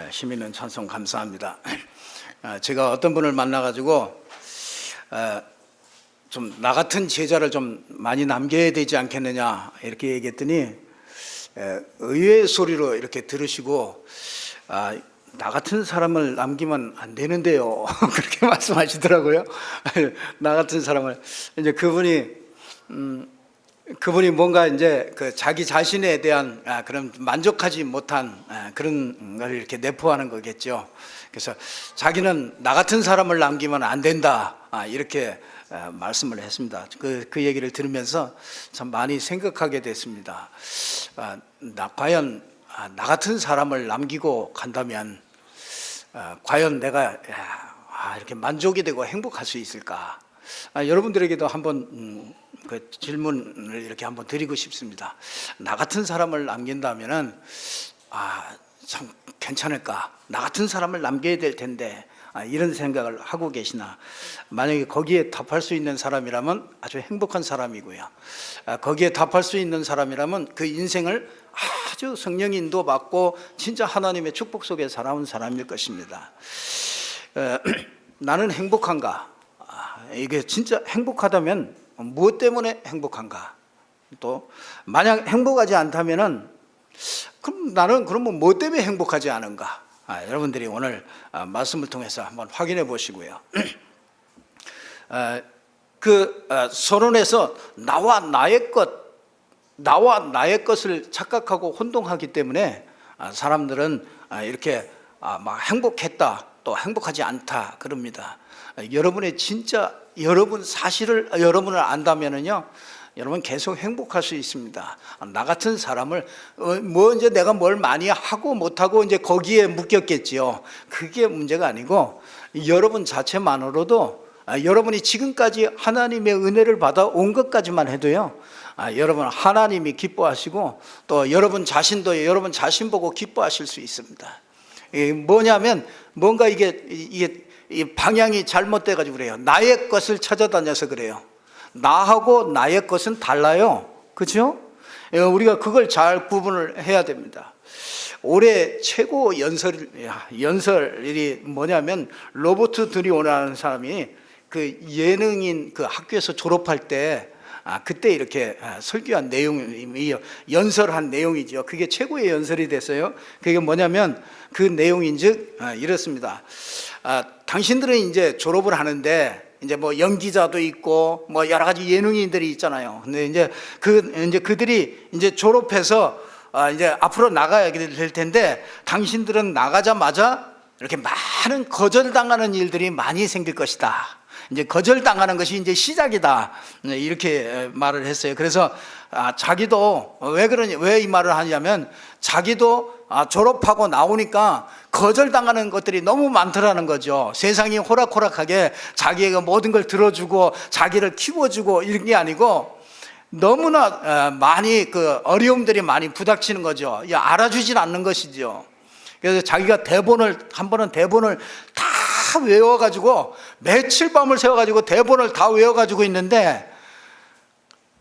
힘 있는 찬송 감사합니다. 제가 어떤 분을 만나가지고 좀 나 같은 제자를 좀 많이 남겨야 되지 않겠느냐 이렇게 얘기했더니 의외의 소리로 이렇게 들으시고 나 같은 사람을 남기면 안 되는데요 그렇게 말씀하시더라고요. 나 같은 사람을 이제 그분이 뭔가 이제 그 자기 자신에 대한 그런 만족하지 못한 그런 걸 이렇게 내포하는 거겠죠. 그래서 자기는 나 같은 사람을 남기면 안 된다 이렇게 말씀을 했습니다. 그 얘기를 들으면서 참 많이 생각하게 됐습니다. 과연 나 같은 사람을 남기고 간다면 과연 내가 이렇게 만족이 되고 행복할 수 있을까? 여러분들에게도 한번 그 질문을 이렇게 한번 드리고 싶습니다. 나 같은 사람을 남긴다면은 참 괜찮을까? 나 같은 사람을 남겨야 될 텐데 이런 생각을 하고 계시나? 만약에 거기에 답할 수 있는 사람이라면 아주 행복한 사람이고요. 거기에 답할 수 있는 사람이라면 그 인생을 아주 성령 인도받고 진짜 하나님의 축복 속에 살아온 사람일 것입니다. 나는 행복한가? 이게 진짜 행복하다면 무엇 때문에 행복한가? 또 만약 행복하지 않다면은 그럼 나는 그러면 뭐 때문에 행복하지 않은가? 여러분들이 오늘 말씀을 통해서 한번 확인해 보시고요. 서론에서 나와 나의 것을 착각하고 혼동하기 때문에 사람들은 이렇게 막 행복했다 또 행복하지 않다 그럽니다. 여러분의 진짜 여러분 사실을 여러분을 안다면은요, 여러분 계속 행복할 수 있습니다. 나 같은 사람을 이제 내가 뭘 많이 하고 못하고 이제 거기에 묶였겠지요. 그게 문제가 아니고 여러분 자체만으로도 여러분이 지금까지 하나님의 은혜를 받아 온 것까지만 해도요, 여러분 하나님이 기뻐하시고 또 여러분 자신도 여러분 자신 보고 기뻐하실 수 있습니다. 뭐냐면 뭔가 이게 이 방향이 잘못돼 가지고 그래요. 나의 것을 찾아다녀서 그래요. 나하고 나의 것은 달라요. 그렇죠? 우리가 그걸 잘 구분을 해야 됩니다. 올해 최고 연설이 뭐냐면 로버트 드리오라는 사람이 그 예능인 그 학교에서 졸업할 때 그때 이렇게 설교한 내용이 연설한 내용이죠. 그게 최고의 연설이 됐어요. 그게 뭐냐면 그 내용인즉 이렇습니다. 당신들은 이제 졸업을 하는데 이제 뭐 연기자도 있고 뭐 여러 가지 예능인들이 있잖아요. 근데 이제 그들이 이제 졸업해서 이제 앞으로 나가야 될 텐데 당신들은 나가자마자 이렇게 많은 거절당하는 일들이 많이 생길 것이다. 이제 거절당하는 것이 이제 시작이다. 이렇게 말을 했어요. 그래서 자기도 왜 이 말을 하냐면 자기도 졸업하고 나오니까 거절당하는 것들이 너무 많더라는 거죠. 세상이 호락호락하게 자기가 모든 걸 들어주고 자기를 키워주고 이런 게 아니고 너무나 많이 그 어려움들이 많이 부닥치는 거죠. 알아주질 않는 것이죠. 그래서 자기가 한 번은 대본을 다 외워가지고 며칠 밤을 새워가지고 대본을 다 외워가지고 있는데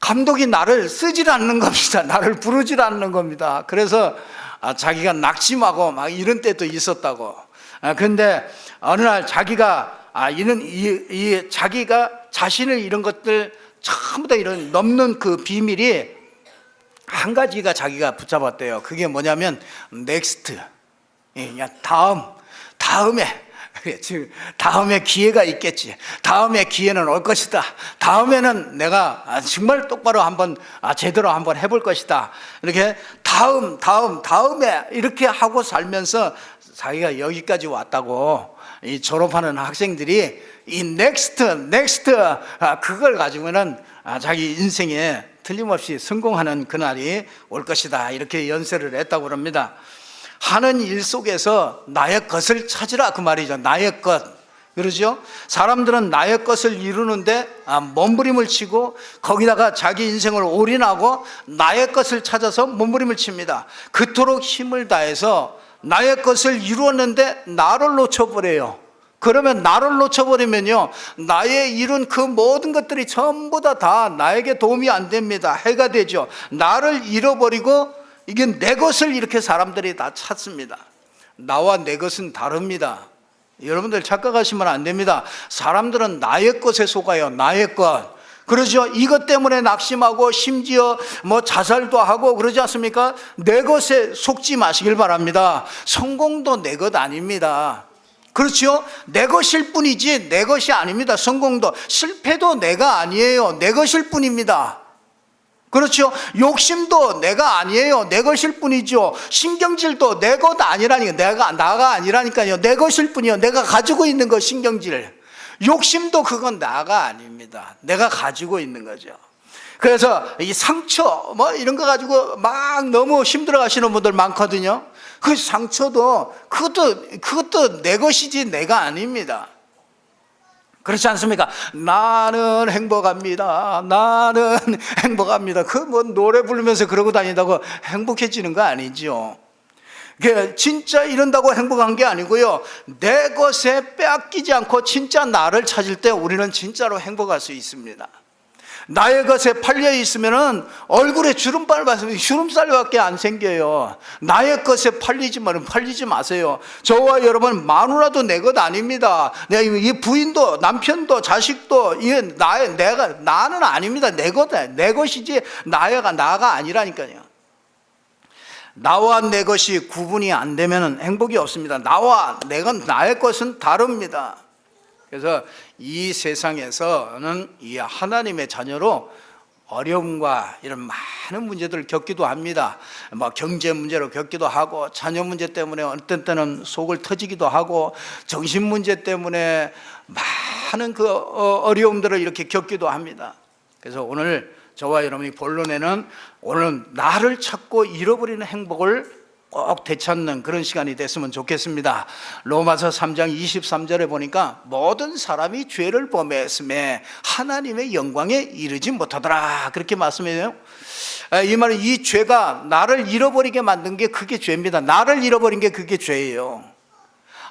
감독이 나를 쓰질 않는 겁니다. 나를 부르질 않는 겁니다. 그래서 자기가 낙심하고 막 이런 때도 있었다고. 그런데 어느 날 자기가 자기가 자신을 이런 것들 전부 다 이런 넘는 그 비밀이 한 가지가 자기가 붙잡았대요. 그게 뭐냐면 넥스트, 다음에 기회가 있겠지. 다음에 기회는 올 것이다. 다음에는 내가 정말 똑바로 제대로 한번 해볼 것이다. 이렇게 다음에 이렇게 하고 살면서 자기가 여기까지 왔다고 이 졸업하는 학생들이 이 넥스트 그걸 가지고는 자기 인생에 틀림없이 성공하는 그날이 올 것이다. 이렇게 연설을 했다고 합니다. 하는 일 속에서 나의 것을 찾으라 그 말이죠. 나의 것. 그러죠? 사람들은 나의 것을 이루는데 몸부림을 치고 거기다가 자기 인생을 올인하고 나의 것을 찾아서 몸부림을 칩니다. 그토록 힘을 다해서 나의 것을 이루었는데 나를 놓쳐버려요. 그러면 나를 놓쳐버리면요, 나의 이룬 그 모든 것들이 전부 다 나에게 도움이 안 됩니다. 해가 되죠. 나를 잃어버리고 이게 내 것을 이렇게 사람들이 다 찾습니다. 나와 내 것은 다릅니다. 여러분들 착각하시면 안 됩니다. 사람들은 나의 것에 속아요. 나의 것. 그러죠. 이것 때문에 낙심하고 심지어 뭐 자살도 하고 그러지 않습니까? 내 것에 속지 마시길 바랍니다. 성공도 내 것 아닙니다. 그렇죠? 내 것일 뿐이지 내 것이 아닙니다. 성공도. 실패도 내가 아니에요. 내 것일 뿐입니다. 그렇죠? 욕심도 내가 아니에요. 내 것일 뿐이죠. 신경질도 내 것 아니라니까. 나가 아니라니까요. 내 것일 뿐이요. 내가 가지고 있는 것, 신경질. 욕심도 그건 나가 아닙니다. 내가 가지고 있는 거죠. 그래서 이 상처 뭐 이런 거 가지고 막 너무 힘들어 하시는 분들 많거든요. 그 상처도 그것도 내 것이지 내가 아닙니다. 그렇지 않습니까? 나는 행복합니다. 나는 행복합니다. 그 뭐 노래 부르면서 그러고 다닌다고 행복해지는 거 아니죠. 진짜 이런다고 행복한 게 아니고요. 내 것에 빼앗기지 않고 진짜 나를 찾을 때 우리는 진짜로 행복할 수 있습니다. 나의 것에 팔려 있으면은 얼굴에 주름살밖에 안 생겨요. 나의 것에 팔리지 마세요. 저와 여러분 마누라도 내 것 아닙니다. 이 부인도 남편도 자식도 이게 나는 아닙니다. 내 것이지 나가 아니라니까요. 나와 내 것이 구분이 안 되면 행복이 없습니다. 나의 것은 다릅니다. 그래서 이 세상에서는 이 하나님의 자녀로 어려움과 이런 많은 문제들을 겪기도 합니다. 뭐 경제 문제로 겪기도 하고, 자녀 문제 때문에 어떤 때는 속을 터지기도 하고, 정신 문제 때문에 많은 그 어려움들을 이렇게 겪기도 합니다. 그래서 오늘 저와 여러분이 본론에는 오늘 나를 찾고 잃어버리는 행복을 꼭 되찾는 그런 시간이 됐으면 좋겠습니다. 로마서 3장 23절에 보니까 모든 사람이 죄를 범했음에 하나님의 영광에 이르지 못하더라 그렇게 말씀해요. 이 말은 이 죄가 나를 잃어버리게 만든 게 그게 죄입니다. 나를 잃어버린 게 그게 죄예요.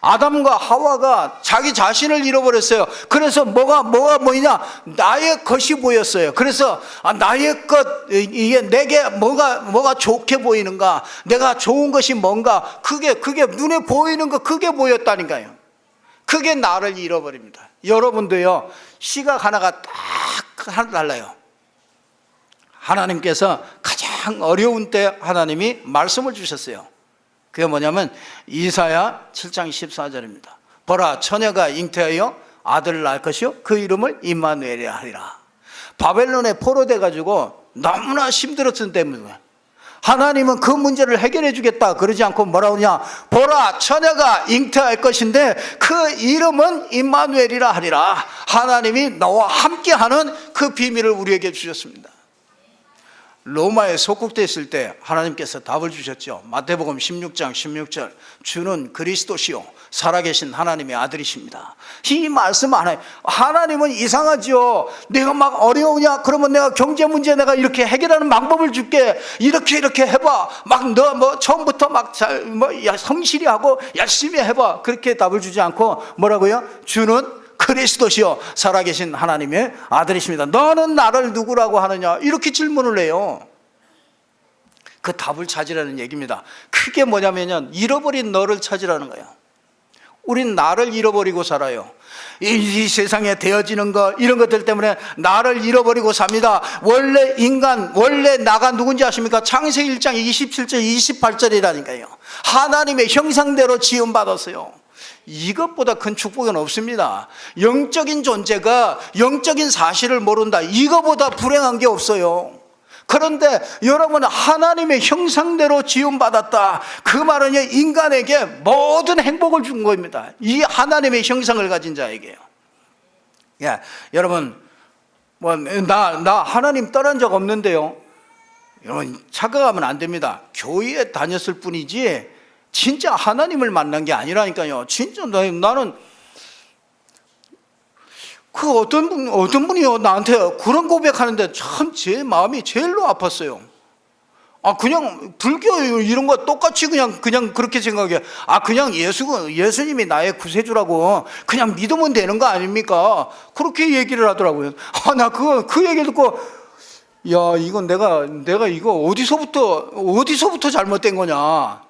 아담과 하와가 자기 자신을 잃어버렸어요. 그래서 뭐냐? 나의 것이 보였어요. 그래서 나의 것, 이게 내게 뭐가 좋게 보이는가? 내가 좋은 것이 뭔가? 그게 눈에 보이는 거 그게 보였다니까요. 그게 나를 잃어버립니다. 여러분도요, 시각 하나가 딱 달라요. 하나님께서 가장 어려운 때 하나님이 말씀을 주셨어요. 그게 뭐냐면 이사야 7장 14절입니다. 보라, 처녀가 잉태하여 아들을 낳을 것이요 그 이름을 임마누엘이라 하리라. 바벨론에 포로돼 가지고 너무나 힘들었던 때문에 하나님은 그 문제를 해결해 주겠다 그러지 않고 뭐라고 하냐, 보라, 처녀가 잉태할 것인데 그 이름은 임마누엘이라 하리라. 하나님이 너와 함께하는 그 비밀을 우리에게 주셨습니다. 로마에 속국됐을 때 하나님께서 답을 주셨죠. 마태복음 16장 16절, 주는 그리스도시요 살아계신 하나님의 아들이십니다. 이 말씀 안 해요. 하나님은 이상하죠. 내가 막 어려우냐? 그러면 내가 경제 문제 내가 이렇게 해결하는 방법을 줄게. 이렇게 해봐. 막 너 뭐 처음부터 성실히 하고 열심히 해봐. 그렇게 답을 주지 않고 뭐라고요? 주는 그리스도시요 살아계신 하나님의 아들이십니다. 너는 나를 누구라고 하느냐? 이렇게 질문을 해요. 그 답을 찾으라는 얘기입니다. 그게 뭐냐면요, 잃어버린 너를 찾으라는 거예요. 우린 나를 잃어버리고 살아요. 이 세상에 되어지는 것, 이런 것들 때문에 나를 잃어버리고 삽니다. 원래 나가 누군지 아십니까? 창세기 1장 27절 28절이라니까요 하나님의 형상대로 지음받았어요. 이것보다 큰 축복은 없습니다. 영적인 존재가 영적인 사실을 모른다, 이거보다 불행한 게 없어요. 그런데 여러분, 하나님의 형상대로 지음받았다, 그 말은 인간에게 모든 행복을 준 겁니다. 이 하나님의 형상을 가진 자에게요. 여러분, 나 하나님 떠난 적 없는데요, 여러분 착각하면 안 됩니다. 교회에 다녔을 뿐이지 진짜 하나님을 만난 게 아니라니까요. 진짜 나는 그 어떤 분이요 나한테 그런 고백하는데 참 제 마음이 제일로 아팠어요. 그냥 불교 이런 거 똑같이 그냥 그렇게 생각해. 그냥 예수님이 나의 구세주라고 그냥 믿으면 되는 거 아닙니까? 그렇게 얘기를 하더라고요. 나 그 얘기 듣고, 이건 내가 이거 어디서부터 잘못된 거냐?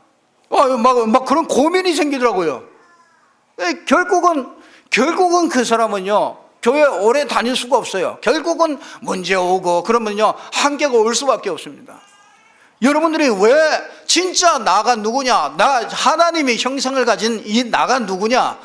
막 그런 고민이 생기더라고요. 결국은 그 사람은요, 교회 오래 다닐 수가 없어요. 결국은 문제 오고 그러면요, 한계가 올 수밖에 없습니다. 여러분들이 왜 진짜 나가 누구냐? 하나님의 형상을 가진 이 나가 누구냐?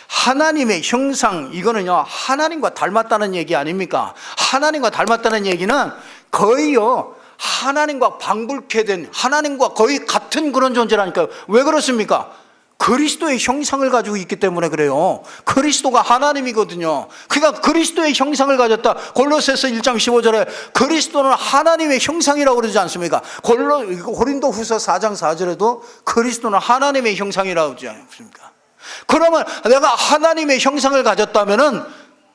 하나님의 형상, 이거는요, 하나님과 닮았다는 얘기 아닙니까? 하나님과 닮았다는 얘기는 거의요, 하나님과 방불케 된, 하나님과 거의 같은 그런 존재라니까요. 왜 그렇습니까? 그리스도의 형상을 가지고 있기 때문에 그래요. 그리스도가 하나님이거든요. 그러니까 그리스도의 형상을 가졌다. 골로새서 1장 15절에 그리스도는 하나님의 형상이라고 그러지 않습니까? 고린도후서 4장 4절에도 그리스도는 하나님의 형상이라고 그러지 않습니까? 그러면 내가 하나님의 형상을 가졌다면은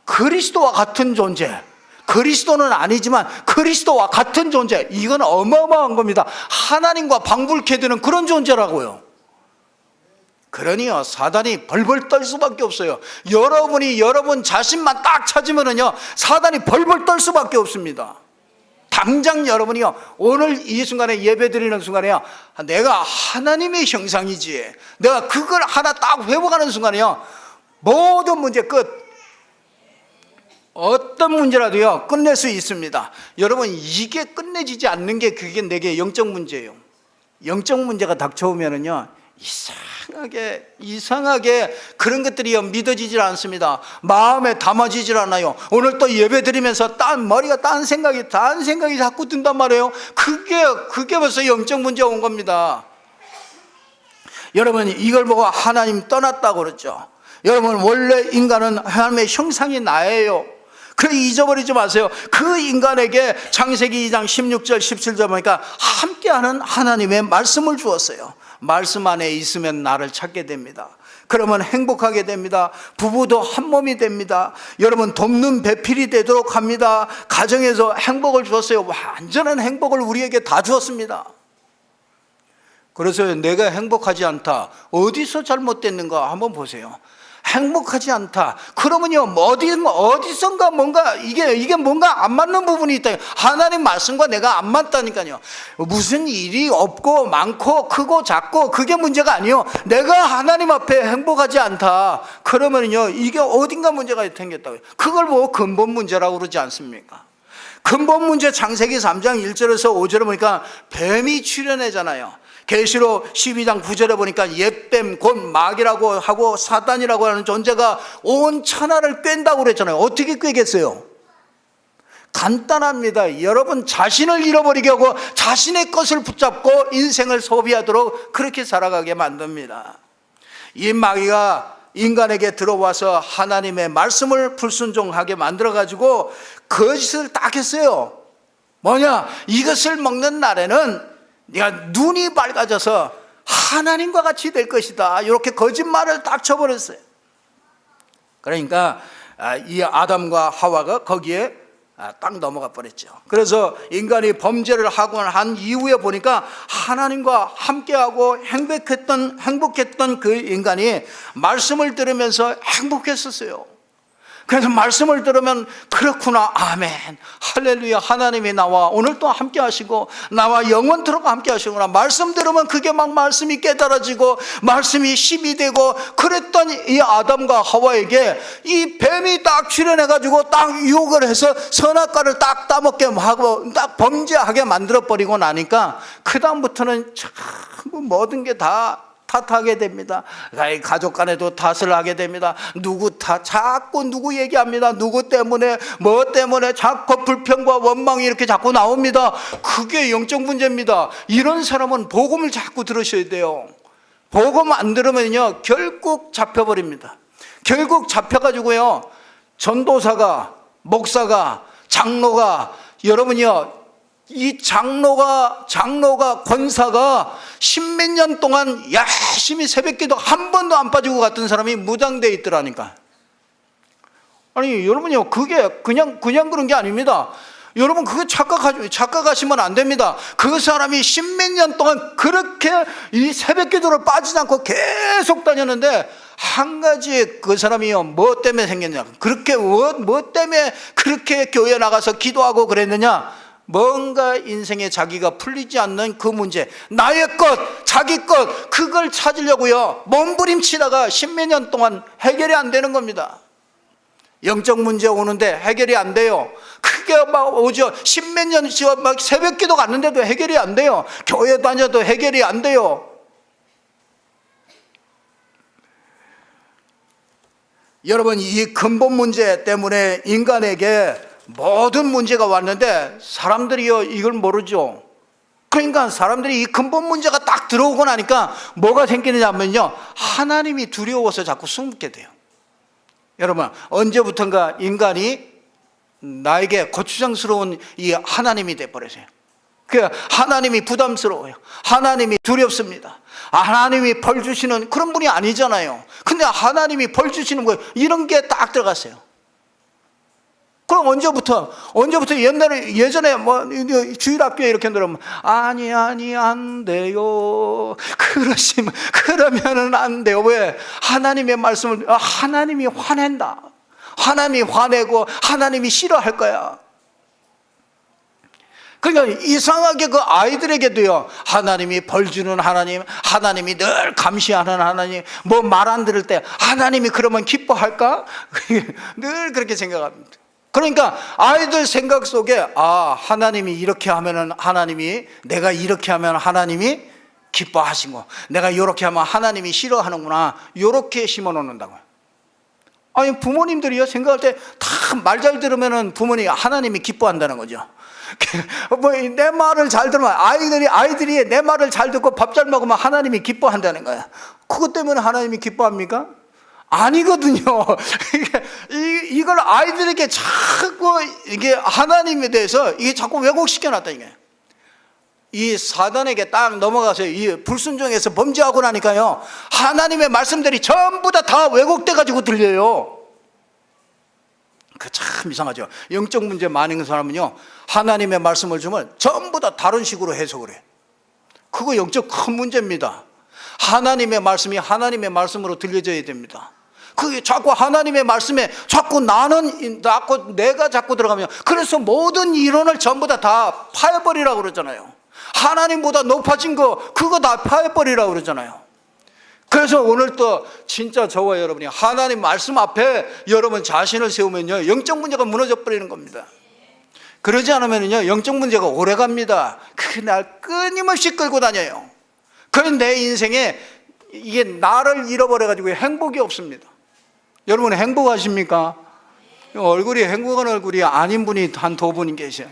그리스도와 같은 존재, 그리스도는 아니지만 그리스도와 같은 존재, 이건 어마어마한 겁니다. 하나님과 방불케 되는 그런 존재라고요. 그러니요, 사단이 벌벌 떨 수밖에 없어요. 여러분이 여러분 자신만 딱 찾으면은요, 사단이 벌벌 떨 수밖에 없습니다. 당장 여러분이요, 오늘 이 순간에 예배 드리는 순간에요, 내가 하나님의 형상이지, 내가 그걸 하나 딱 회복하는 순간에요, 모든 문제 끝. 어떤 문제라도요, 끝낼 수 있습니다. 여러분, 이게 끝내지지 않는 게 그게 내게 영적 문제예요. 영적 문제가 닥쳐오면은요, 이상하게 그런 것들이 믿어지질 않습니다. 마음에 담아지질 않아요. 오늘 또 예배 드리면서 머리가 딴 생각이 자꾸 든단 말이에요. 그게 벌써 영적 문제가 온 겁니다. 여러분, 이걸 보고 하나님 떠났다고 그랬죠. 여러분, 원래 인간은 하나님의 형상이 나예요. 그래, 잊어버리지 마세요. 그 인간에게 창세기 2장 16절 17절 보니까 함께하는 하나님의 말씀을 주었어요. 말씀 안에 있으면 나를 찾게 됩니다. 그러면 행복하게 됩니다. 부부도 한 몸이 됩니다. 여러분, 돕는 배필이 되도록 합니다. 가정에서 행복을 주었어요. 완전한 행복을 우리에게 다 주었습니다. 그래서 내가 행복하지 않다, 어디서 잘못됐는가 한번 보세요. 행복하지 않다, 그러면요, 어디선가 뭔가 이게 뭔가 안 맞는 부분이 있다. 하나님 말씀과 내가 안 맞다니까요. 무슨 일이 없고 많고 크고 작고 그게 문제가 아니요, 내가 하나님 앞에 행복하지 않다, 그러면요, 이게 어딘가 문제가 생겼다고요. 그걸 보고 근본 문제라고 그러지 않습니까? 근본 문제, 창세기 3장 1절에서 5절에 보니까 뱀이 출현하잖아요. 계시록 12장 9절에 보니까 옛뱀 곧 마귀라고 하고 사단이라고 하는 존재가 온 천하를 꿰는다고 그랬잖아요. 어떻게 꿰겠어요? 간단합니다. 여러분 자신을 잃어버리게 하고 자신의 것을 붙잡고 인생을 소비하도록 그렇게 살아가게 만듭니다. 이 마귀가 인간에게 들어와서 하나님의 말씀을 불순종하게 만들어가지고 거짓을 딱 했어요. 뭐냐? 이것을 먹는 날에는 네가 눈이 밝아져서 하나님과 같이 될 것이다, 이렇게 거짓말을 딱 쳐버렸어요. 그러니까 이 아담과 하와가 거기에 딱 넘어가 버렸죠. 그래서 인간이 범죄를 하고 한 이후에 보니까 하나님과 함께하고 행복했던 그 인간이 말씀을 들으면서 행복했었어요. 그래서 말씀을 들으면 그렇구나, 아멘, 할렐루야, 하나님이 나와 오늘 또 함께 하시고 나와 영원토록 함께 하시구나. 말씀 들으면 그게 막 말씀이 깨달아지고 말씀이 힘이 되고, 그랬던 이 아담과 하와에게 이 뱀이 딱 출현해가지고 딱 유혹을 해서 선악과를 딱 따먹게 하고 딱 범죄하게 만들어버리고 나니까 그 다음부터는 전부 모든 게 다 탓하게 됩니다. 가족 간에도 탓을 하게 됩니다. 자꾸 누구 얘기합니다. 누구 때문에, 뭐 때문에 자꾸 불평과 원망이 이렇게 자꾸 나옵니다. 그게 영적 문제입니다. 이런 사람은 복음을 자꾸 들으셔야 돼요. 복음 안 들으면요, 결국 잡혀버립니다. 결국 잡혀가지고요, 전도사가, 목사가, 장로가, 여러분이요, 이 장로가 권사가 십몇 년 동안 열심히 새벽기도 한 번도 안 빠지고 갔던 사람이 무당되어 있더라니까. 아니 여러분요, 그게 그냥 그런 게 아닙니다. 여러분 그거 착각하시면 안 됩니다. 그 사람이 십몇 년 동안 그렇게 이 새벽기도를 빠지지 않고 계속 다녔는데, 한 가지 그 사람이요, 뭐 때문에 생겼냐, 그렇게 뭐 때문에 그렇게 교회 나가서 기도하고 그랬느냐, 뭔가 인생에 자기가 풀리지 않는 그 문제, 나의 것, 자기 것, 그걸 찾으려고요 몸부림치다가 십몇 년 동안 해결이 안 되는 겁니다. 영적 문제 오는데 해결이 안 돼요. 크게 막 오죠. 십몇 년 막 새벽 기도 갔는데도 해결이 안 돼요. 교회 다녀도 해결이 안 돼요. 여러분, 이 근본 문제 때문에 인간에게 모든 문제가 왔는데 사람들이요 이걸 모르죠. 그러니까 사람들이 이 근본 문제가 딱 들어오고 나니까 뭐가 생기느냐면요, 하나님이 두려워서 자꾸 숨게 돼요. 여러분, 언제부턴가 인간이 나에게 고추장스러운 이 하나님이 돼버렸어요. 그 하나님이 부담스러워요. 하나님이 두렵습니다. 하나님이 벌 주시는 그런 분이 아니잖아요. 근데 하나님이 벌 주시는 거 이런 게 딱 들어갔어요. 그럼 언제부터 예전에 뭐 주일학교에 이렇게 들으면 아니 안 돼요. 그러면은 안 돼요. 왜? 하나님의 말씀을 하나님이 화낸다. 하나님이 화내고 하나님이 싫어할 거야. 그러니까 이상하게 그 아이들에게도요, 하나님이 벌 주는 하나님, 하나님이 늘 감시하는 하나님, 뭐 말 안 들을 때 하나님이 그러면 기뻐할까? 늘 그렇게 생각합니다. 그러니까 아이들 생각 속에 하나님이 이렇게 하면은 하나님이, 내가 이렇게 하면 하나님이 기뻐하신 거, 내가 이렇게 하면 하나님이 싫어하는구나, 이렇게 심어 놓는다고요. 아니, 부모님들이요 생각할 때 다 말 잘 들으면은 부모님이 하나님이 기뻐한다는 거죠. 뭐 내 말을 잘 들으면 아이들이 내 말을 잘 듣고 밥 잘 먹으면 하나님이 기뻐한다는 거야. 그것 때문에 하나님이 기뻐합니까? 아니거든요. 이걸 아이들에게 자꾸 이게 하나님에 대해서 이게 자꾸 왜곡시켜 놨다 이게. 이 사단에게 딱 넘어가서 이 불순종해서 범죄하고 나니까요, 하나님의 말씀들이 전부 다 왜곡돼 가지고 들려요. 그 참 이상하죠. 영적 문제 많은 사람은요, 하나님의 말씀을 주면 전부 다 다른 식으로 해석을 해. 그거 영적 큰 문제입니다. 하나님의 말씀이 하나님의 말씀으로 들려져야 됩니다. 그게 자꾸 하나님의 말씀에 자꾸 내가 자꾸 들어가면, 그래서 모든 이론을 전부 다 파해버리라고 그러잖아요. 하나님보다 높아진 거 그거 다 파해버리라고 그러잖아요. 그래서 오늘 또 진짜 저와 여러분이 하나님 말씀 앞에 여러분 자신을 세우면요, 영적 문제가 무너져 버리는 겁니다. 그러지 않으면요, 영적 문제가 오래 갑니다. 그날 끊임없이 끌고 다녀요. 그래서 내 인생에 이게 나를 잃어버려 가지고 행복이 없습니다. 여러분 행복하십니까? 얼굴이 행복한 얼굴이 아닌 분이 한 두 분 계셔요.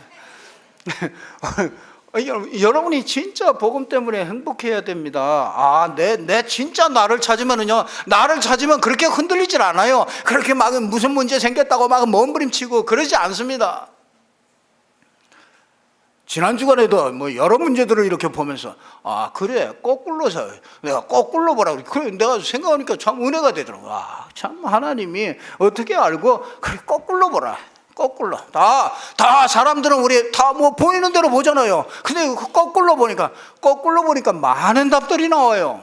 여러분이 진짜 복음 때문에 행복해야 됩니다. 내 진짜 나를 찾으면은요, 나를 찾으면 그렇게 흔들리질 않아요. 그렇게 막 무슨 문제 생겼다고 막 몸부림치고 그러지 않습니다. 지난 주간에도 뭐 여러 문제들을 이렇게 보면서 그래, 거꾸로서 내가 거꾸로 보라고 그래, 내가 생각하니까 참 은혜가 되더라고. 참 하나님이 어떻게 알고 그래, 거꾸로 보라. 거꾸로 다 사람들은 우리 다 뭐 보이는 대로 보잖아요. 근데 거꾸로 보니까 많은 답들이 나와요.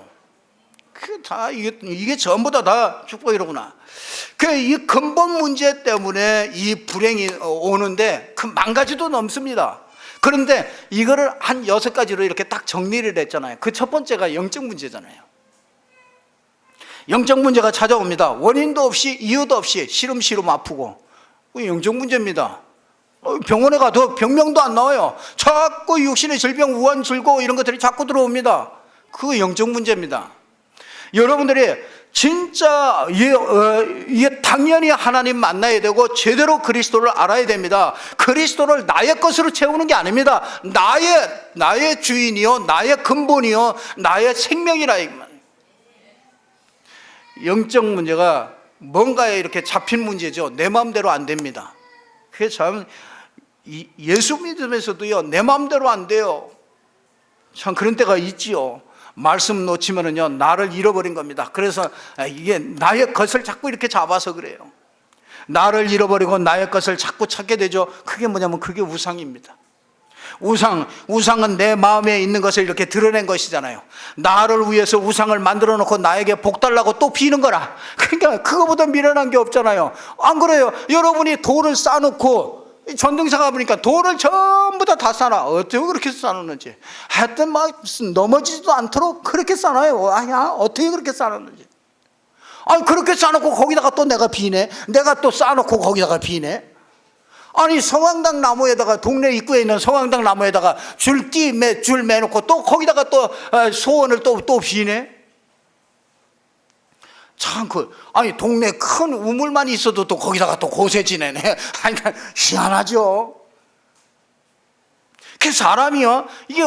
이게 전부 다 축복이로구나. 이 근본 문제 때문에 이 불행이 오는데 그 10,000가지도 넘습니다. 그런데 이거를 한 6가지로 이렇게 딱 정리를 했잖아요. 그 첫 번째가 영적 문제잖아요. 영적 문제가 찾아옵니다. 원인도 없이 이유도 없이 시름시름 아프고, 영적 문제입니다. 병원에 가도 병명도 안 나와요. 자꾸 육신의 질병, 우한, 즐거움 이런 것들이 자꾸 들어옵니다. 그거 영적 문제입니다. 여러분들이 진짜 이게 당연히 하나님 만나야 되고 제대로 그리스도를 알아야 됩니다. 그리스도를 나의 것으로 채우는 게 아닙니다. 나의 주인이요, 나의 근본이요, 나의 생명이라. 영적 문제가 뭔가에 이렇게 잡힌 문제죠. 내 마음대로 안 됩니다. 그게 참, 예수 믿으면서도요, 내 마음대로 안 돼요. 참 그런 때가 있지요. 말씀 놓치면은요, 나를 잃어버린 겁니다. 그래서 이게 나의 것을 자꾸 이렇게 잡아서 그래요. 나를 잃어버리고 나의 것을 자꾸 찾게 되죠. 그게 뭐냐면 그게 우상입니다. 우상은 내 마음에 있는 것을 이렇게 드러낸 것이잖아요. 나를 위해서 우상을 만들어 놓고 나에게 복 달라고 또 비는 거라. 그러니까 그거보다 미련한 게 없잖아요. 안 그래요? 여러분이 돌을 쌓아놓고 전등사가 보니까 돌을 전부 다 싸놔. 어떻게 그렇게 싸놓는지. 하여튼 막 넘어지지도 않도록 그렇게 싸놔요. 아야, 어떻게 그렇게 싸놓는지. 아니, 그렇게 싸놓고 거기다가 또 내가 비네. 내가 또 싸놓고 거기다가 비네. 아니, 성황당 나무에다가, 동네 입구에 있는 성황당 나무에다가 줄 매놓고 또 거기다가 또 소원을 또 비네. 참, 아니, 동네 큰 우물만 있어도 또 거기다가 또 고세 지내네. 아니, 희한하죠. 그 사람이요, 이게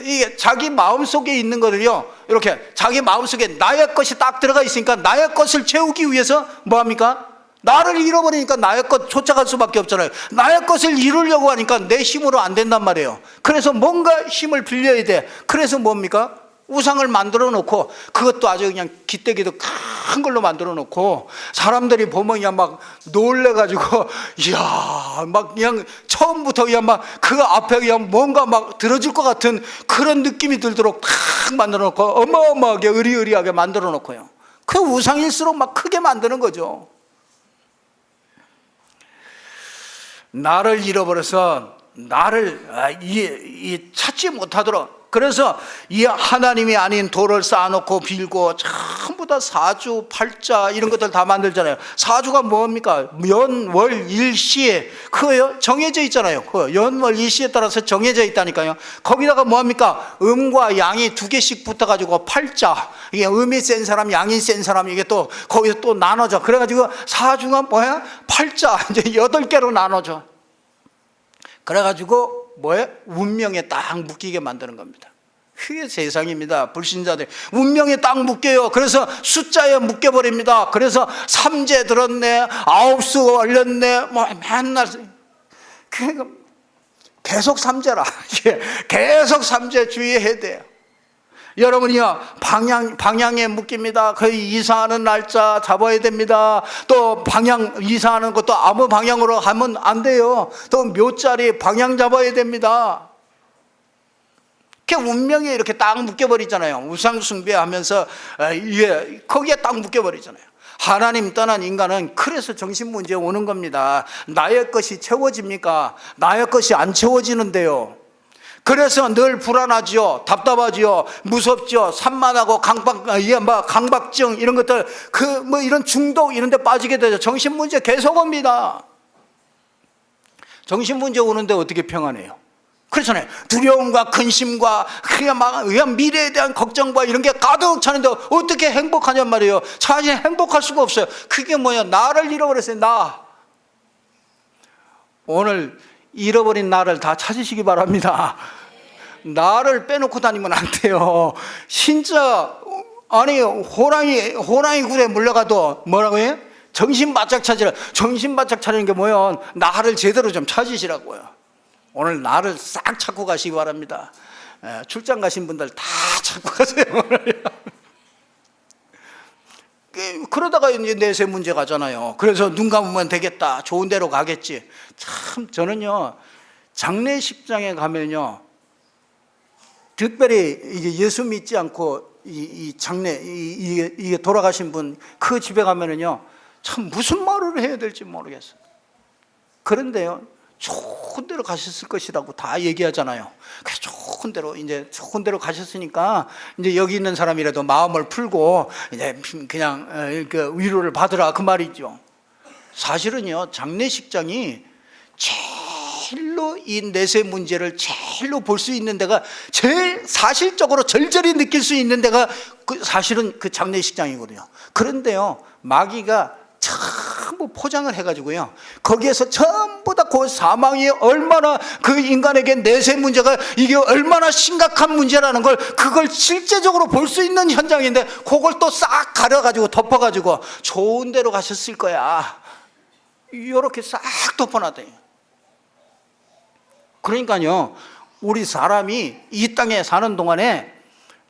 이게 자기 마음속에 있는 것을요, 이렇게 자기 마음속에 나의 것이 딱 들어가 있으니까 나의 것을 채우기 위해서 뭐합니까? 나를 잃어버리니까 나의 것 쫓아갈 수밖에 없잖아요. 나의 것을 이루려고 하니까 내 힘으로 안 된단 말이에요. 그래서 뭔가 힘을 빌려야 돼. 그래서 뭡니까? 우상을 만들어 놓고, 그것도 아주 그냥 기대기도 큰 걸로 만들어 놓고, 사람들이 보면 그냥 막 놀래가지고, 이야, 막 그냥 처음부터 그냥 막 그 앞에 그냥 뭔가 막 들어질 것 같은 그런 느낌이 들도록 탁 만들어 놓고, 어마어마하게 의리의리하게 만들어 놓고요. 그 우상일수록 막 크게 만드는 거죠. 나를 잃어버려서 나를 찾지 못하도록, 그래서 이 하나님이 아닌 돌을 쌓아놓고 빌고 전부 다 사주, 팔자 이런 것들 다 만들잖아요. 사주가 뭡니까? 연, 월, 일, 그거요 정해져 있잖아요. 그 연, 월, 일시에 따라서 정해져 있다니까요. 거기다가 뭡니까? 음과 양이 두 개씩 붙어가지고 팔자, 이게 음이 센 사람, 양이 센 사람, 이게 또 거기서 또 나눠져. 그래가지고 사주가 뭐야? 팔자, 이제 8개로 나눠져. 그래가지고 뭐예요? 운명에 딱 묶이게 만드는 겁니다. 그게 세상입니다. 불신자들 운명에 딱 묶여요. 그래서 숫자에 묶여버립니다. 그래서 삼재 들었네, 아홉수 얼렸네, 뭐 맨날 계속 삼재라. 계속 삼재 주의해야 돼요. 여러분이요, 방향에 묶입니다. 거의 이사하는 날짜 잡아야 됩니다. 또 이사하는 것도 아무 방향으로 하면 안 돼요. 또 묘자리 방향 잡아야 됩니다. 운명에 이렇게 딱 묶여버리잖아요. 우상숭배하면서 거기에 딱 묶여버리잖아요. 하나님 떠난 인간은 그래서 정신문제 오는 겁니다. 나의 것이 채워집니까? 나의 것이 안 채워지는데요. 그래서 늘 불안하지요, 답답하지요, 무섭지요, 산만하고 강박증 이런 것들, 이런 중독 이런 데 빠지게 되죠. 정신문제 계속 옵니다. 정신문제 오는데 어떻게 평안해요? 그렇잖아요. 두려움과 근심과 그냥 미래에 대한 걱정과 이런 게 가득 차는데 어떻게 행복하냔 말이에요. 자신이 행복할 수가 없어요. 그게 뭐야? 나를 잃어버렸어요. 오늘 잃어버린 나를 다 찾으시기 바랍니다. 나를 빼놓고 다니면 안 돼요. 진짜, 아니, 호랑이 굴에 물려가도 뭐라고 해요? 정신 바짝 차리라. 정신 바짝 차리는 게 뭐예요? 나를 제대로 좀 찾으시라고요. 오늘 나를 싹 찾고 가시기 바랍니다. 출장 가신 분들 다 찾고 가세요. 그러다가 이제 내세 문제 가잖아요. 그래서 눈 감으면 되겠다, 좋은 데로 가겠지. 참, 저는요, 장례식장에 가면요, 특별히 이게 예수 믿지 않고 이게 돌아가신 분 그 집에 가면은요, 참 무슨 말을 해야 될지 모르겠어요. 그런데요, 좋은 데로 가셨을 것이라고 다 얘기하잖아요. 그래서 좋은 데로 가셨으니까 이제 여기 있는 사람이라도 마음을 풀고 이제 그냥 위로를 받으라, 그 말이죠. 사실은요, 장례식장이 제일로 이 내세 문제를 제일로 볼 수 있는 데가, 제일 사실적으로 절절히 느낄 수 있는 데가 사실은 그 장례식장이거든요. 그런데요, 마귀가 전부 포장을 해가지고요, 거기에서 전부 다 그 사망이 얼마나 그 인간에게 내세 문제가 이게 얼마나 심각한 문제라는 걸, 그걸 실제적으로 볼 수 있는 현장인데 그걸 또 싹 가려가지고 덮어가지고 좋은 데로 가셨을 거야, 이렇게 싹 덮어놨대요. 그러니까요, 우리 사람이 이 땅에 사는 동안에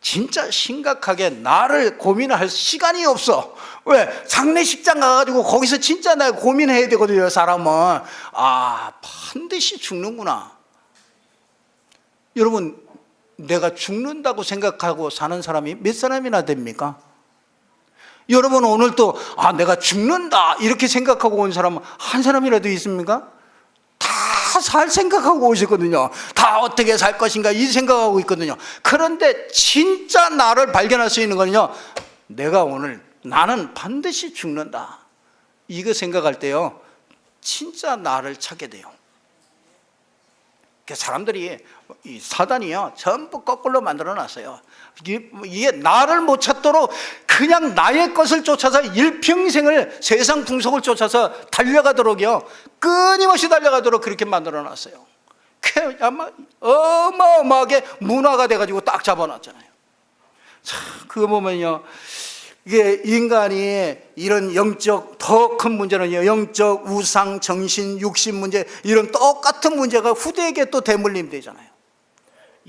진짜 심각하게 나를 고민할 시간이 없어. 왜? 장례식장 가가지고 거기서 진짜 나 고민해야 되거든요. 사람은 반드시 죽는구나. 여러분, 내가 죽는다고 생각하고 사는 사람이 몇 사람이나 됩니까? 여러분, 오늘 또 내가 죽는다 이렇게 생각하고 온 사람은 한 사람이라도 있습니까? 다 살 생각하고 있었거든요. 다 어떻게 살 것인가 이 생각하고 있거든요. 그런데 진짜 나를 발견할 수 있는 거는요, 내가 오늘 나는 반드시 죽는다, 이거 생각할 때요 진짜 나를 찾게 돼요. 사람들이, 이 사단이요 전부 거꾸로 만들어 놨어요. 이게 나를 못 찾도록 그냥 나의 것을 쫓아서 일평생을 세상 풍속을 쫓아서 달려가도록요, 끊임없이 달려가도록 그렇게 만들어 놨어요. 아마 어마어마하게 문화가 돼가지고 딱 잡아놨잖아요. 참, 그거 보면요, 이게 인간이 이런 영적, 더 큰 문제는요, 영적, 우상, 정신, 육신 문제, 이런 똑같은 문제가 후대에게 또 대물림 되잖아요.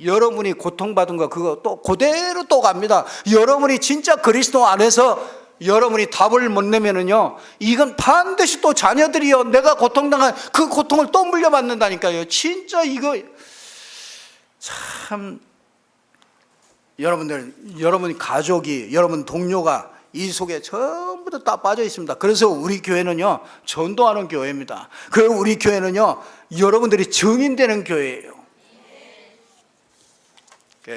여러분이 고통받은 거 그거 또 그대로 또 갑니다. 여러분이 진짜 그리스도 안에서 여러분이 답을 못 내면은요, 이건 반드시 또 자녀들이요, 내가 고통당한 그 고통을 또 물려받는다니까요. 진짜 이거 참, 여러분 가족이, 여러분 동료가 이 속에 전부 다 빠져 있습니다. 그래서 우리 교회는요 전도하는 교회입니다. 그리고 우리 교회는요 여러분들이 증인되는 교회예요.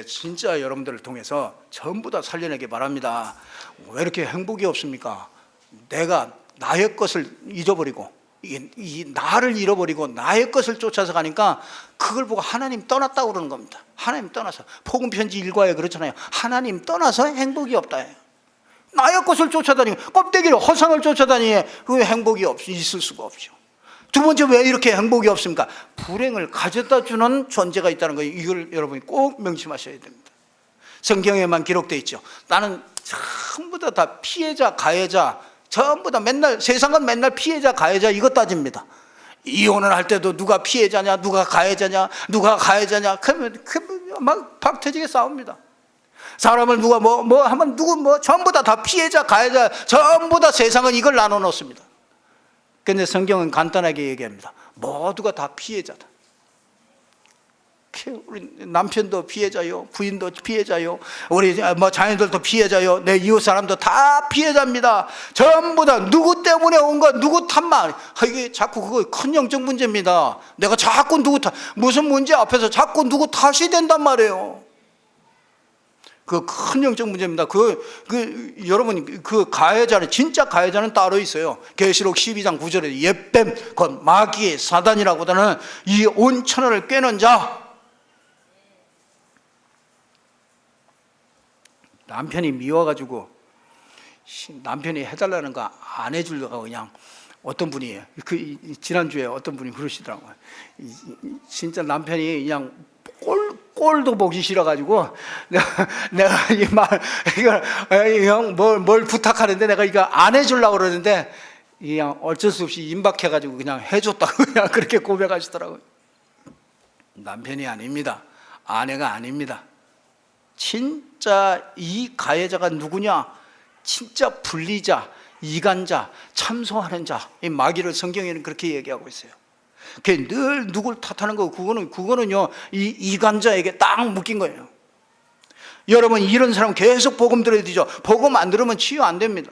진짜 여러분들을 통해서 전부 다 살려내기 바랍니다. 왜 이렇게 행복이 없습니까? 내가 나의 것을 잊어버리고, 이 나를 잃어버리고 나의 것을 쫓아서 가니까 그걸 보고 하나님 떠났다고 그러는 겁니다. 하나님 떠나서, 복음 편지 1과에 그렇잖아요. 하나님 떠나서 행복이 없다. 나의 것을 쫓아다니고 껍데기를, 허상을 쫓아다니에 그 행복이 있을 수가 없죠. 두 번째, 왜 이렇게 행복이 없습니까? 불행을 가져다 주는 존재가 있다는 거예요. 이걸 여러분이 꼭 명심하셔야 됩니다. 성경에만 기록되어 있죠. 나는 전부 다 피해자, 가해자, 전부 다 맨날, 세상은 맨날 피해자, 가해자 이것 따집니다. 이혼을 할 때도 누가 피해자냐, 누가 가해자냐, 누가 가해자냐, 그러면 막 박터지게 싸웁니다. 사람을 누가 뭐 하면 전부 다 피해자, 가해자, 전부 다 세상은 이걸 나눠 놓습니다. 근데 성경은 간단하게 얘기합니다. 모두가 다 피해자다. 우리 남편도 피해자요, 부인도 피해자요, 우리 자녀들도 피해자요, 내 이웃 사람도 다 피해자입니다. 전부 다 누구 때문에 온 거, 누구 탓만. 이게 자꾸 그거 큰 영적 문제입니다. 내가 자꾸 무슨 문제 앞에서 자꾸 누구 탓이 된단 말이에요. 그 큰 영적 문제입니다. 여러분, 그 가해자는, 진짜 가해자는 따로 있어요. 계시록 12장 9절에 옛뱀, 곧 마귀, 사단이라고 하는 이 온 천하를 꿰는 자. 남편이 미워가지고 남편이 해달라는 거 안 해주려고 그냥, 어떤 분이 지난주에 어떤 분이 그러시더라고요. 진짜 남편이 그냥 꼴도 보기 싫어가지고 내가 이 말, 형 뭘 부탁하는데 내가 이거 안 해주려고 그러는데 그냥 어쩔 수 없이 임박해가지고 그냥 해줬다고 그냥 그렇게 고백하시더라고요. 남편이 아닙니다. 아내가 아닙니다. 진짜 이 가해자가 누구냐? 진짜 분리자, 이간자, 참소하는 자, 이 마귀를 성경에는 그렇게 얘기하고 있어요. 늘 누굴 탓하는 거, 그거는요 이 이간자에게 딱 묶인 거예요. 여러분, 이런 사람 계속 복음 들어야 되죠. 복음 안 들으면 치유 안 됩니다.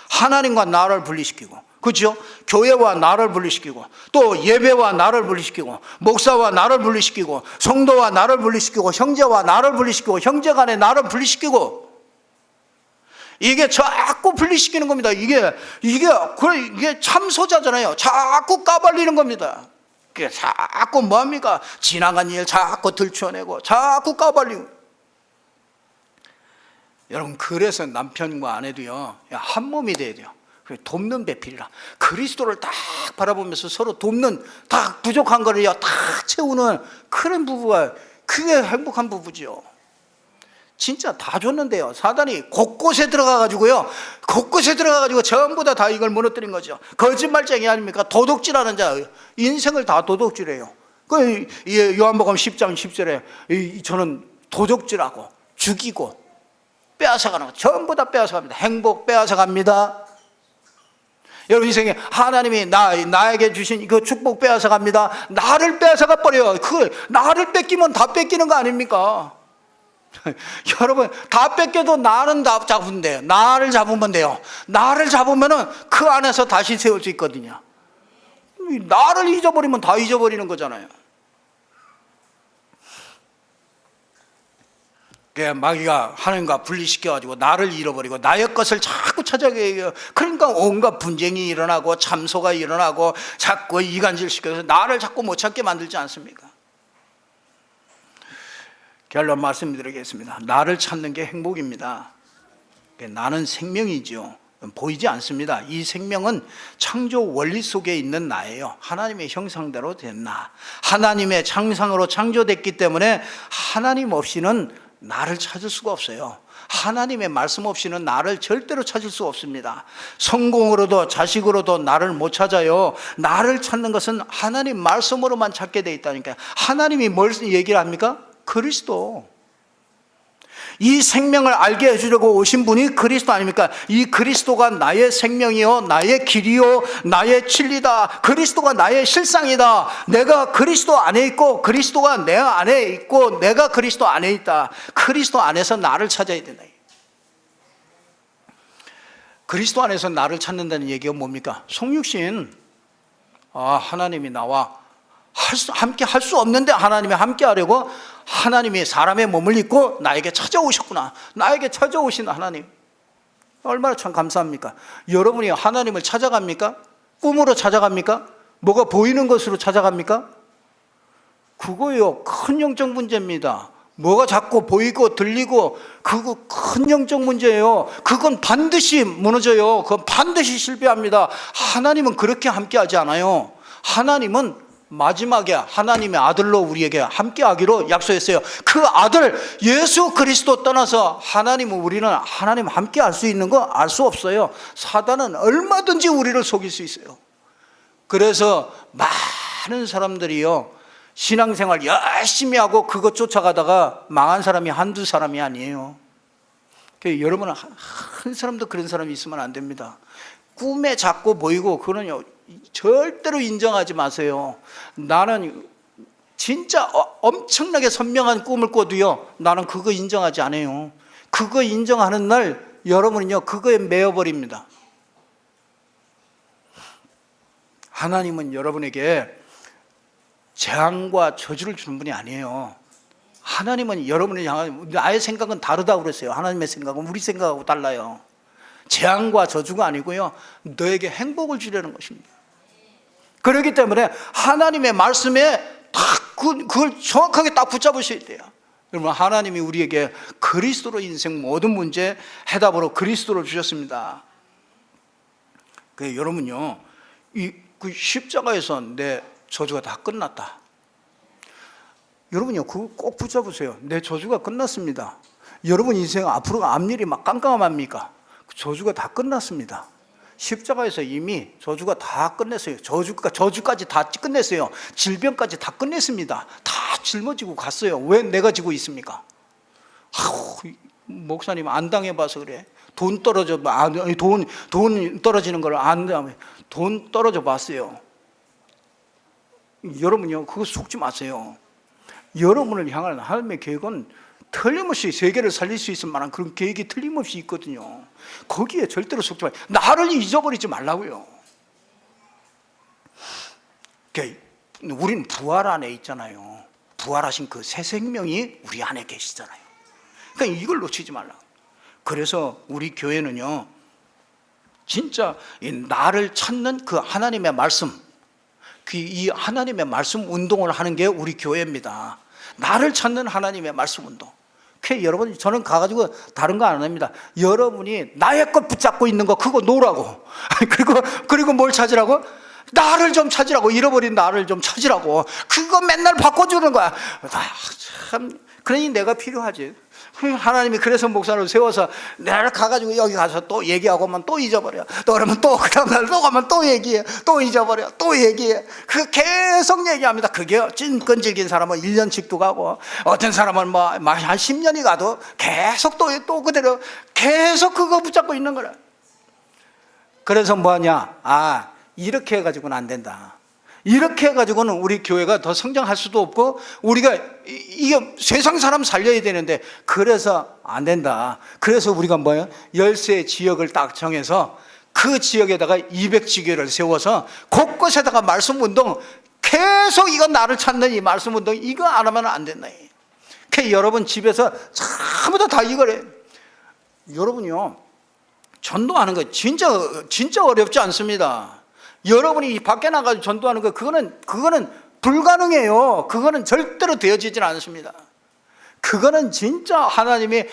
하나님과 나를 분리시키고, 그렇죠? 교회와 나를 분리시키고, 또 예배와 나를 분리시키고, 목사와 나를 분리시키고, 성도와 나를 분리시키고, 형제와 나를 분리시키고, 형제 간에 나를 분리시키고, 이게 자꾸 분리시키는 겁니다. 이게 참소자잖아요. 자꾸 까발리는 겁니다. 자꾸 뭐합니까? 지나간 일 자꾸 들춰내고, 자꾸 까발리고. 여러분, 그래서 남편과 아내도요 한 몸이 돼야 돼요. 돕는 배필이라, 그리스도를 딱 바라보면서 서로 돕는, 다 부족한 거를요 딱 채우는 그런 부부가, 그게 행복한 부부지요. 진짜 다 줬는데요, 사단이 곳곳에 들어가가지고요, 전부 다 이걸 무너뜨린 거죠. 거짓말쟁이 아닙니까? 도둑질하는 자, 인생을 다 도둑질해요. 그 요한복음 10장 10절에 저는 도둑질하고 죽이고 빼앗아가는 거, 전부 다 빼앗아갑니다. 행복 빼앗아갑니다. 여러분 인생에 하나님이 나에게 주신 그 축복 빼앗아갑니다. 나를 빼앗아가 버려요. 나를 뺏기면 다 뺏기는 거 아닙니까? 여러분, 다 뺏겨도 나는 다 잡으면 돼요. 나를 잡으면 돼요. 나를 잡으면은 그 안에서 다시 세울 수 있거든요. 나를 잊어버리면 다 잊어버리는 거잖아요. 마귀가 하나님과 분리시켜가지고 나를 잃어버리고 나의 것을 자꾸 찾아가게 해요. 그러니까 온갖 분쟁이 일어나고 참소가 일어나고 자꾸 이간질시켜서 나를 자꾸 못 찾게 만들지 않습니까? 결론 말씀드리겠습니다. 나를 찾는 게 행복입니다. 나는 생명이죠. 보이지 않습니다. 이 생명은 창조 원리 속에 있는 나예요. 하나님의 형상대로 된 나, 하나님의 창상으로 창조됐기 때문에 하나님 없이는 나를 찾을 수가 없어요. 하나님의 말씀 없이는 나를 절대로 찾을 수 없습니다. 성공으로도 자식으로도 나를 못 찾아요. 나를 찾는 것은 하나님 말씀으로만 찾게 돼 있다니까요. 하나님이 뭘 얘기를 합니까? 그리스도. 이 생명을 알게 해주려고 오신 분이 그리스도 아닙니까? 이 그리스도가 나의 생명이요, 나의 길이요, 나의 진리다. 그리스도가 나의 실상이다. 내가 그리스도 안에 있고 그리스도가 내 안에 있고 내가 그리스도 안에 있다. 그리스도 안에서 나를 찾아야 된다. 그리스도 안에서 나를 찾는다는 얘기가 뭡니까? 속육신. 하나님이 나와 함께 할 수 없는데 하나님이 함께 하려고 하나님이 사람의 몸을 입고 나에게 찾아오셨구나. 나에게 찾아오신 하나님, 얼마나 참 감사합니까? 여러분이 하나님을 찾아갑니까? 꿈으로 찾아갑니까? 뭐가 보이는 것으로 찾아갑니까? 그거요, 큰 영적 문제입니다. 뭐가 자꾸 보이고 들리고 그거 큰 영적 문제예요. 그건 반드시 무너져요. 그건 반드시 실패합니다. 하나님은 그렇게 함께하지 않아요. 하나님은 마지막에 하나님의 아들로 우리에게 함께하기로 약속했어요. 그 아들 예수 그리스도 떠나서 우리는 하나님 함께할 수 있는 거 알 수 없어요. 사단은 얼마든지 우리를 속일 수 있어요. 그래서 많은 사람들이요, 신앙생활 열심히 하고 그것 쫓아가다가 망한 사람이 한두 사람이 아니에요. 여러분은 한 사람도 그런 사람이 있으면 안 됩니다. 꿈에 자꾸 보이고 그거는요, 절대로 인정하지 마세요. 나는 진짜 엄청나게 선명한 꿈을 꿔도요, 나는 그거 인정하지 않아요. 그거 인정하는 날 여러분은요, 그거에 매여버립니다. 하나님은 여러분에게 재앙과 저주를 주는 분이 아니에요. 하나님은 여러분을 향한, 나의 생각은 다르다고 그랬어요. 하나님의 생각은 우리 생각하고 달라요. 재앙과 저주가 아니고요, 너에게 행복을 주려는 것입니다. 그렇기 때문에 하나님의 말씀에 그걸 정확하게 딱 붙잡으셔야 돼요. 여러분, 하나님이 우리에게 그리스도로 인생 모든 문제 해답으로 그리스도를 주셨습니다. 그래서 여러분요, 그 십자가에서 내 저주가 다 끝났다. 여러분요, 그거 꼭 붙잡으세요. 내 저주가 끝났습니다. 여러분 인생 앞으로가 앞일이 막 깜깜합니까? 저주가 다 끝났습니다. 십자가에서 이미 저주가 다 끝냈어요. 저주까지 다 끝냈어요. 질병까지 다 끝냈습니다. 다 짊어지고 갔어요. 왜 내가 지고 있습니까? 목사님 안 당해봐서 그래. 돈 떨어지는 걸 안 다음에 돈 떨어져 봤어요. 여러분요, 그거 속지 마세요. 여러분을 향한 하나님의 계획은 틀림없이 세계를 살릴 수 있을 만한 그런 계획이 틀림없이 있거든요. 거기에 절대로 속지 마세요. 나를 잊어버리지 말라고요. 우리는 부활 안에 있잖아요. 부활하신 그 새 생명이 우리 안에 계시잖아요. 그러니까 이걸 놓치지 말라. 그래서 우리 교회는요, 진짜 이 나를 찾는 그 하나님의 말씀, 이 하나님의 말씀 운동을 하는 게 우리 교회입니다. 나를 찾는 하나님의 말씀 운동. 여러분, 저는 가가지고 다른 거 안 합니다. 여러분이 나의 것 붙잡고 있는 거 그거 놓으라고. 그리고 뭘 찾으라고? 나를 좀 찾으라고. 잃어버린 나를 좀 찾으라고. 그거 맨날 바꿔주는 거야. 참, 그러니 내가 필요하지. 하나님이 그래서 목사를 세워서 내가 가가지고 여기 가서 또 얘기하고 하면 또 잊어버려. 또 그러면 또 그 다음날 또 가면 또 얘기해. 또 잊어버려. 또 얘기해. 그 계속 얘기합니다. 그게 끈질긴 사람은 1년씩도 가고, 어떤 사람은 뭐 한 10년이 가도 계속 또 그대로 계속 그거 붙잡고 있는 거라. 그래서 뭐하냐? 이렇게 해가지고는 안 된다. 이렇게 해가지고는 우리 교회가 더 성장할 수도 없고, 우리가 이게 세상 사람 살려야 되는데, 그래서 안 된다. 그래서 우리가 뭐예요? 10세 지역을 딱 정해서 그 지역에다가 200지교를 세워서 곳곳에다가 말씀 운동, 계속 이거 나를 찾는 이 말씀 운동, 이거 안 하면 안 된다. 그 여러분 집에서 전부 다 이걸 해. 여러분이요, 전도하는 거 진짜 어렵지 않습니다. 여러분이 밖에 나가서 전도하는 거, 그거는 불가능해요. 그거는 절대로 되어지질 않습니다. 그거는 진짜 하나님이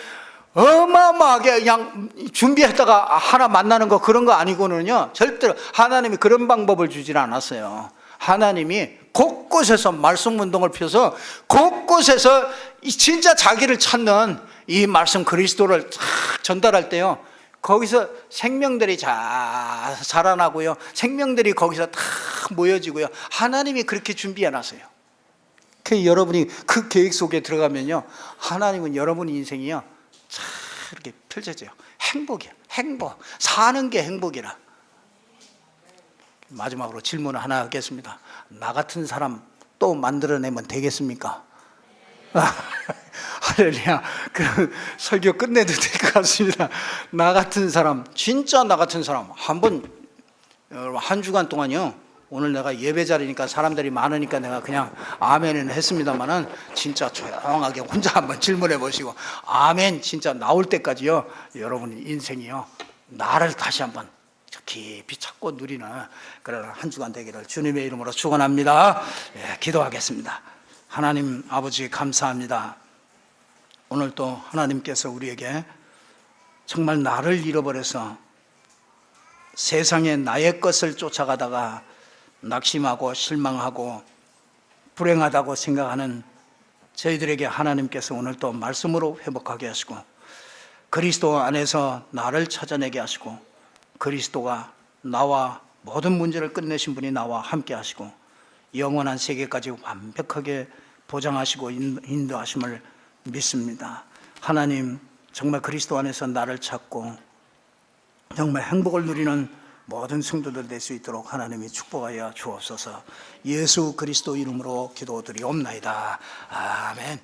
어마어마하게 그냥 준비했다가 하나 만나는 거, 그런 거 아니고는요, 절대로 하나님이 그런 방법을 주질 않았어요. 하나님이 곳곳에서 말씀 운동을 펴서 곳곳에서 진짜 자기를 찾는 이 말씀 그리스도를 쫙 전달할 때요, 거기서 생명들이 자라나고요, 생명들이 거기서 다 모여지고요, 하나님이 그렇게 준비해 놨어요. 여러분이 그 계획 속에 들어가면요, 하나님은 여러분 인생이요 참 이렇게 펼쳐져요. 행복이야. 행복. 사는 게 행복이라. 마지막으로 질문 하나 하겠습니다. 나 같은 사람 또 만들어내면 되겠습니까? 할렐루야. 그 설교 끝내도 될 것 같습니다. 나 같은 사람, 진짜 나 같은 사람 한번, 여러분, 한 주간 동안요, 오늘 내가 예배 자리니까 사람들이 많으니까 내가 그냥 아멘은 했습니다만은, 진짜 조용하게 혼자 한번 질문해 보시고 아멘 진짜 나올 때까지요, 여러분 인생이요 나를 다시 한번 깊이 찾고 누리는 그런 한 주간 되기를 주님의 이름으로 축원합니다. 기도하겠습니다. 하나님 아버지, 감사합니다. 오늘 또 하나님께서 우리에게 정말 나를 잃어버려서 세상에 나의 것을 쫓아가다가 낙심하고 실망하고 불행하다고 생각하는 저희들에게 하나님께서 오늘 또 말씀으로 회복하게 하시고, 그리스도 안에서 나를 찾아내게 하시고, 그리스도가 나와 모든 문제를 끝내신 분이 나와 함께 하시고, 영원한 세계까지 완벽하게 보장하시고 인도하심을 믿습니다. 하나님, 정말 그리스도 안에서 나를 찾고 정말 행복을 누리는 모든 성도들 될 수 있도록 하나님이 축복하여 주옵소서. 예수 그리스도 이름으로 기도드리옵나이다. 아멘.